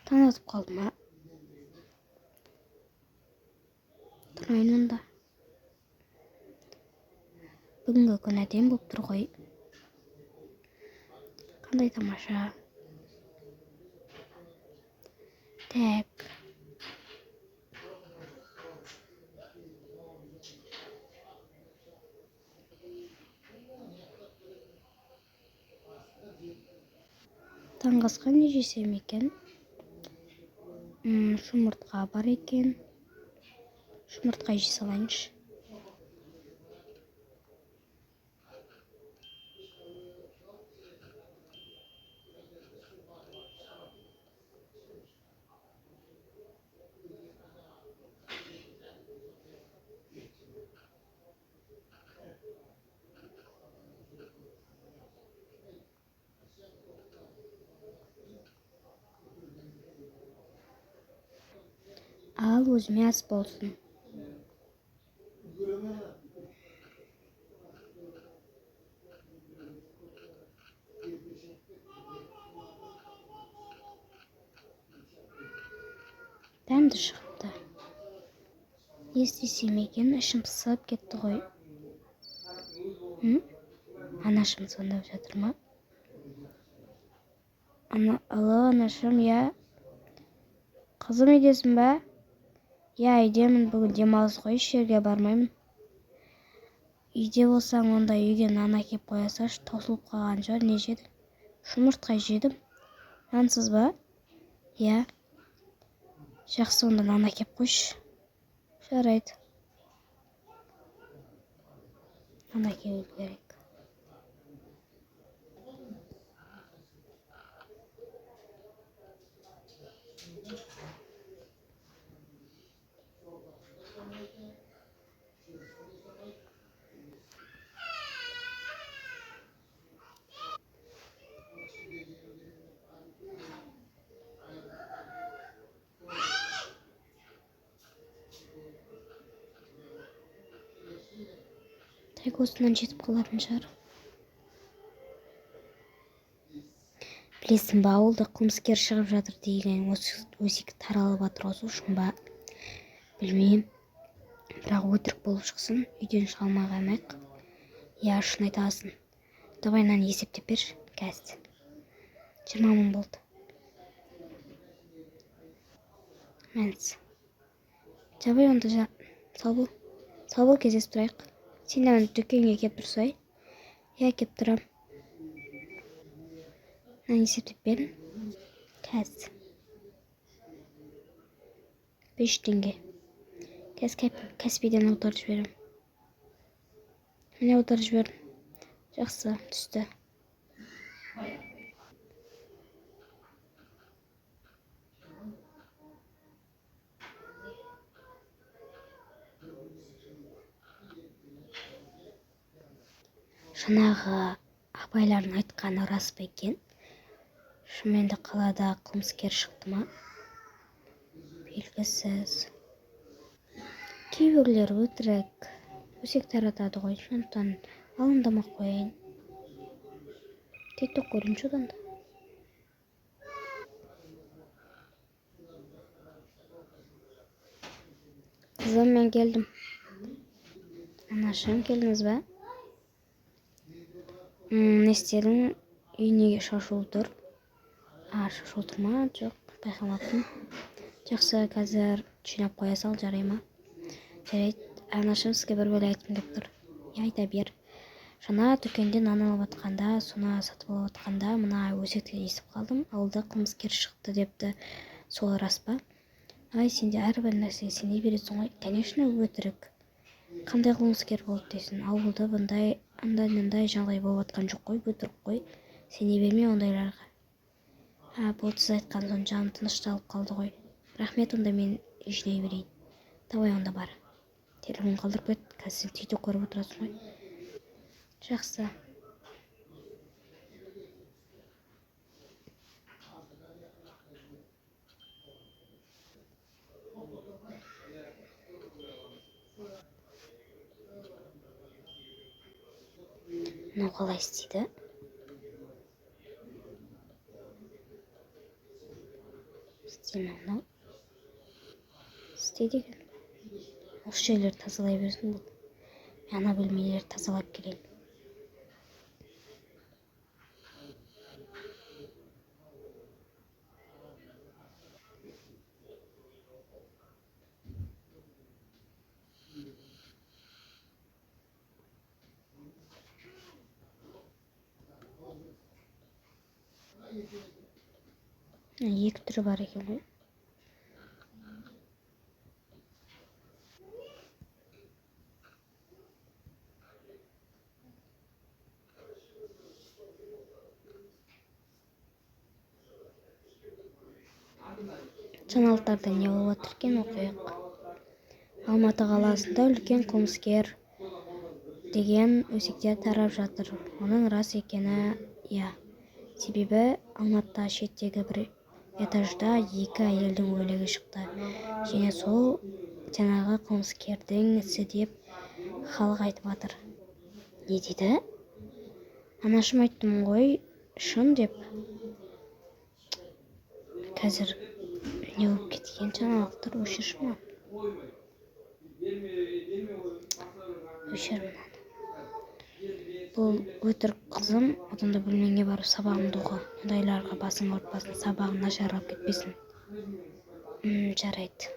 Таң атып қалдым, а? Тұрайын онда. Бүгінгі күн әдемі болып тұр ғой. Қандай тамаша. Так. Таңғы асқа не жесем екен? Жұмыртқа бар екен. Жұмыртқа жей салайыншы. Ал өзіме ас болсын. Дәмді шығыпты. Не істесем екен, ішім пысып кетті ғой. Анашым звондап жатыр ма? Алло, анашым, я? Қызым, үйдесің ба? Я, үйдемін, бүгін демалыс қой, еш жерге бармаймын. Үйде болсаң, онда үйге нан әкеп қоя салшы, таусылып қалған шығар. Не жедің? Жұмыртқа жедім. Нансыз ба? Я. Жақсы, онда нан әкеп қойшы. Жарайды. Нан әкелу керек. Тек осынан жетіп қалатын шығар. Білесің ба, ауылда қылмыскер шығып жатыр деген өсек таралып жатыр осы үшін ба? Білмеймін. Бірақ өтірік болып шықсын, үйден шыға алмай қаймайық. Я, шын айтасың. Давай мынаны есептеп берші, қазір. 20 мың болды. Мәнс. Давай онда сау бол. Сау бол, кездесіп тұрайық. Сен мені дүкенге кеп тұрсай. Я, кеп тұрам. Мынаны есептеп берін. Қазір. 5 теңге. Қазір Каспийден аударып жіберем. Міне аударып жібердім. Жақсы, түсті. Жаңағы апайлардың айтқаны рас па екен? Шынымен де қалада қылмыскер шықты ма? Белгісіз. Кейбіреулер өтірік, өсек таратады ғой, сондықтан алаңдамай қояйын. Тикток көрейінші одан да. Қызым, мен келдім. Анашым, келдіңіз ба? Не істедің? Үйіне шашу тұр. Шашу тұр ма? Жоқ, байқамаппын. Жақсы, қазір жинап қоя сал, жарай ма? Жарайды. Анашым, сізге бір бөле айтқым келіп тұр. Айта бер. Жаңа дүкенде нан алып атқанда, соны сатып алып атқанда, мына өсекті естіп қалдым. Ауылда қылмыскер шықты депті. Сол рас па? Ай, сенде әрбір нәрсеге сене бересің ғой. Конечно, өтірік. Қандай қылмыскер болды дейсің? Ауылда андай жағдай болып атқан жоқ қой, өтірік қой. Сене берме ондайларға. Болды, сіз айтқан соң жаным тынышталып қалды ғой. Рахмет, онда мен жинай берейін. Давай онда бар. Телефон қалдырып кет, қазір тикток көріп отырасың ғой. Жақсы. Мынау қалай істейді? істеймін ана істейді екен. Осы жерлерді тазалай берсін бұл. Мен ана бөлмелерді тазалап келейін. Екі түрі бар екен ғой. Жаңалықтарда не болып жатыр екен, оқиық. Алматы қаласында үлкен қылмыскер деген өсектер тарап жатыр. Оның рас екені иә. Себебі Алматыда шеттегі бір этажда екі әйелдің өлігі шықты. Және сол жаңағы қылмыскердің ісі деп халық айтып жатыр. Не дейді? Анашым айттым ғой, шын деп. Қазір не болып кеткен жаңалықтар, өшірші ма? Өшір мынаны. Бұл өтірік қызым, одан да бөлмеңе барып сабағыңды оқы. Ондайларға басың ауыртпасын, сабағың нашарлап кетпесін. Жарайды.